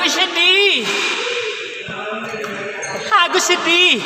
Aku sedih. Aku sedih.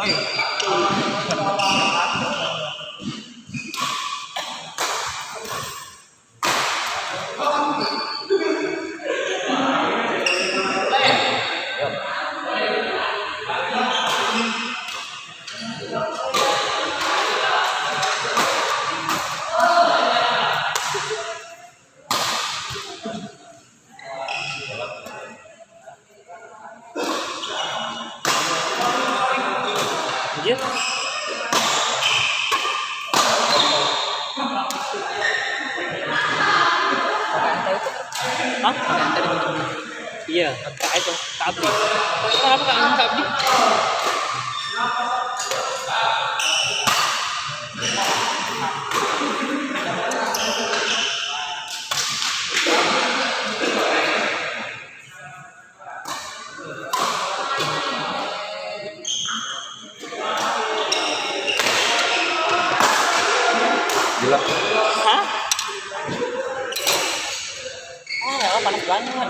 Anjir. Hah? Iya, Kak itu, Kak Abdi. Kenapa Kak Abdi? Gila. Hah? Ah, panas banget.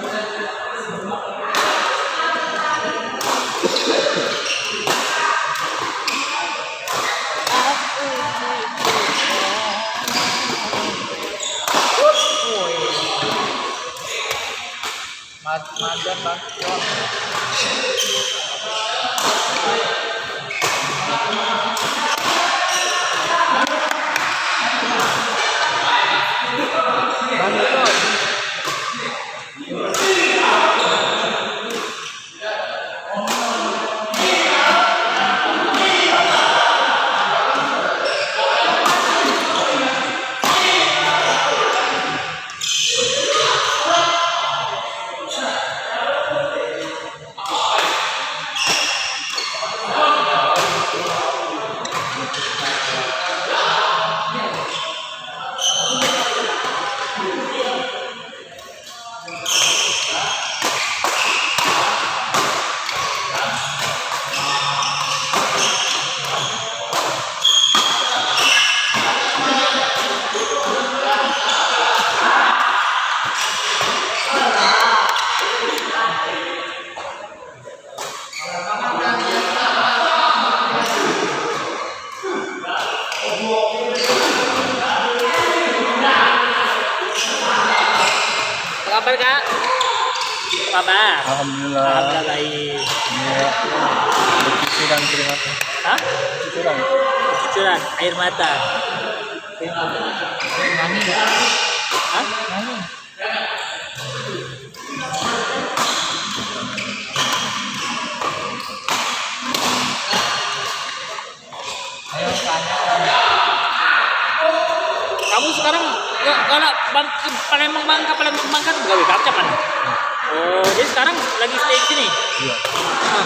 Madan bang. Kabar Kak? Kabar? Alhamdulillah. Alhamdulillah baik. Iya. Cucuran terima kasih. Hah? Cucuran. Cucuran air mata. Nani. Hah? Nani. Ayo tanya. Kamu sekarang kalau Palembang Bangka gawe kaca kan? Oh, jadi sekarang lagi stay di sini. Iya. Hah.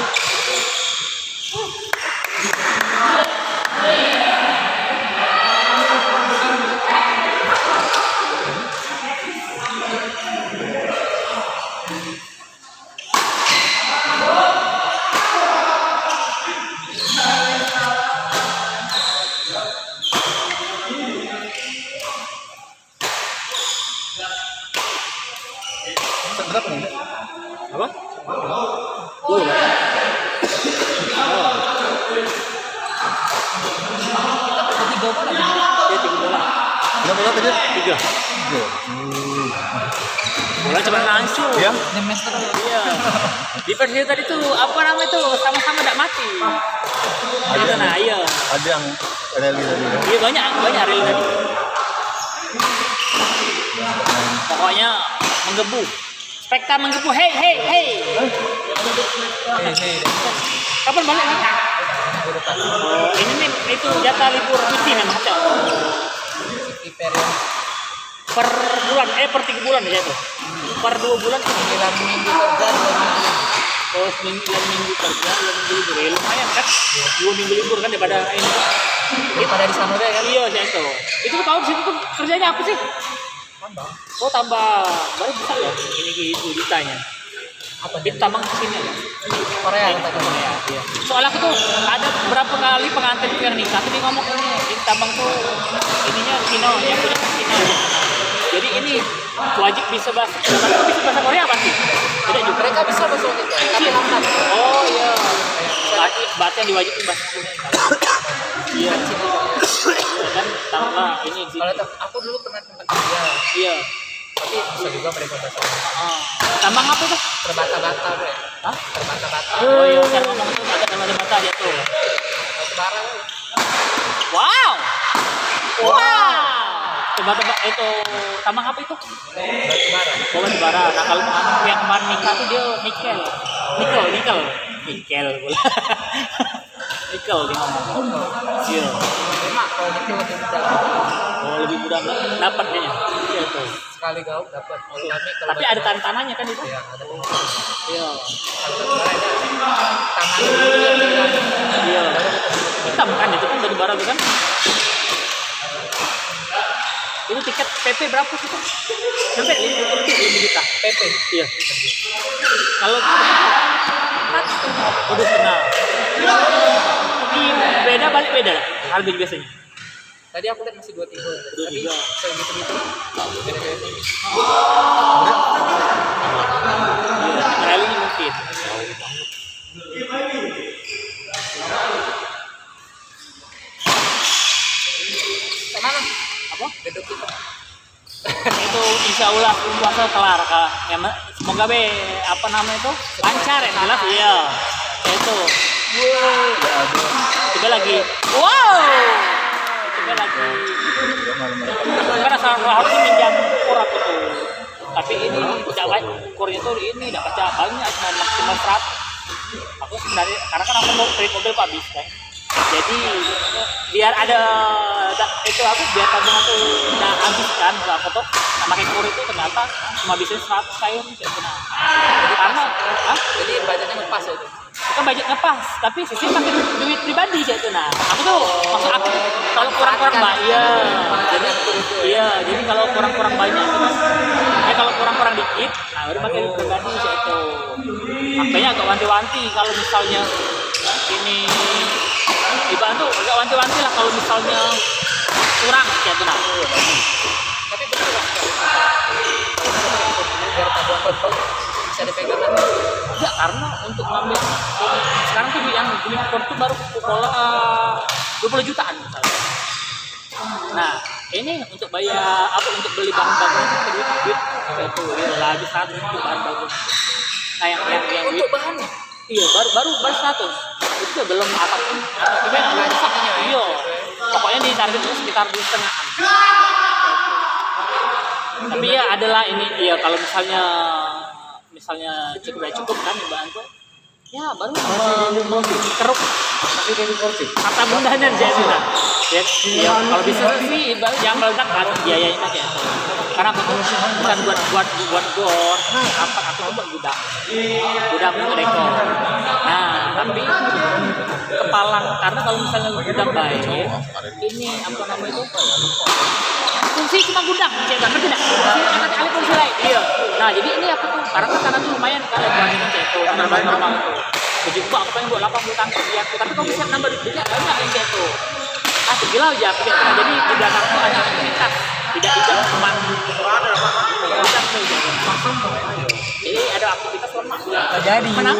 Berapa nih? Apa? Oh. Tiga bola. Ya, 3 bola. Berapa bola tadi? 3. 3. Bola cepat langsung. Ya? Semester. Iya. Di Persija tadi tuh apa namanya tuh sama-sama tidak mati. Ada nah, iya. Ada yang rally tadi. Iya banyak rel tadi. Pokoknya menggebu. Spekta menggebu. Hei. Hei. Kapan balik nih? Oh, ini nih itu jatah libur cuti memang Cok. Per bulan per 3 bulan ya itu. Per 2 bulan 9 minggu kerja 2 minggu. Oh, 9 minggu kerja 2 minggu libur. Ya, lumayan kan? 2 minggu libur kan daripada ini. Daripada di sana kan? Iya, saya itu. Itu tahu di situ tuh kerjanya apa sih? Tambah. Oh, tambah baru bisa ya. Ini gitu ditanya. Apa Itu tambang sini ya. Korea Korea, iya. Soalnya aku tuh ada berapa kali pengantin yang nikah tuh dia ngomong ini tambang tuh ininya Cina, yang punya Cina. Jadi ini wajib bisa bahasa Korea pasti. Tidak juga. Mereka bisa masuk itu, tapi lambat. Oh iya. Berarti yang diwajibin bahasa Korea. Iya. Iya kan tambah ini sih. Kalau aku dulu pernah tempat kerja, Iya. tapi bisa juga mereka bahasa. Tambang apa itu? Terbata-bata, Bre. Hah? Terbata-bata. Oh iya, cara ngomong itu agak terbata dia tuh. Barang. Wow. Wow. Tebak-tebak itu tambang apa itu? Batu bara. Oh, batu bara. Nah, kalau yang kemarin nikah tuh dia nikel. Nikel pula. Nikel dia ngomong. Iya. Memang kalau itu lebih mudah. Oh, lebih mudah dapat kayaknya. Iya tuh. Sekali gaul dapat. Kalau kami kalau Tapi ada tantangannya kan itu? ya ada. Iya. Kalau batu bara ada tangan dulu yang bilang. Iya. Hitam kan itu kan batu bara tuh kan? Itu tiket PP berapa sih tuh? Sampai 5 juta. PP. Iya. Kalau udah setengah. Tapi beda balik beda lah. Harga biasanya. Tadi aku lihat masih 2 tipe. Dua Tapi tiga. segitu-gitu. Beda-beda. Rally mungkin. Kemana? Apa? Duduk kita. Itu insya Allah puasa kelar kak. Ya, semoga be apa namanya itu lancar ya jelas iya. Itu. Coba lagi. Wow. Coba lagi. Karena salah harus minjam ukur aku tuh. Tapi ini tidak banyak ukurnya tuh ini tidak baca banyak cuma maksimal 100. Aku sebenarnya karena kan aku mau trade mobil Pak bis kan. Jadi biar ada itu aku biar tabungan tuh udah habis kan nggak foto sama kayak kur itu ternyata cuma bisa 100 kayu sih karena Jadi budgetnya ngepas ya itu. bukan budget ngepas tapi sisi pakai duit pribadi sih itu nah aku tuh maksud aku tuh kalau kurang-kurang banyak jadi kalau kurang-kurang banyak itu kalau kurang-kurang dikit nah udah pakai duit pribadi sih itu makanya agak wanti-wanti kalau misalnya ini dibantu agak wanti-wanti lah kalau misalnya kurang kayak itu nah. Tapi benar nggak? Biar tabungan kotor bisa dipegang kan? Enggak, karena untuk ngambil sekarang tuh yang beli motor tuh baru pola 20 jutaan misalnya. Nah ini untuk bayar apa untuk beli bahan baku itu duit itu ya lagi 100 untuk bahan baku. Nah yang Untuk bahannya? iya baru 100 itu belum apapun tapi yang Nggak ada sininya ya? iya pokoknya di target itu sekitar 2,5-an tapi ya adalah ini iya kalau misalnya cukup kan dibantu ya baru keruk Masih dari kursi. kata bundanya jadi sudah ya kalau bisa sih jangan meledak kan biayanya aja karena aku tuh bukan buat gor apa aku tuh buat gudang itu dekor nah tapi kepalang karena kalau misalnya gudang baik ini apa namanya itu fungsi cuma gudang ngerti tidak fungsi kali fungsi lain iya nah jadi ini apa tuh karena sana tuh lumayan kan bandingin itu normal itu jadi gua aku pengen buat 80 tangki ya tapi kalau bisa nambah duitnya banyak yang kayak itu gila aja jadi di belakang tuh ada aktivitas tidak cuma aktivitas jadi ada aktivitas lemah Jadi. menang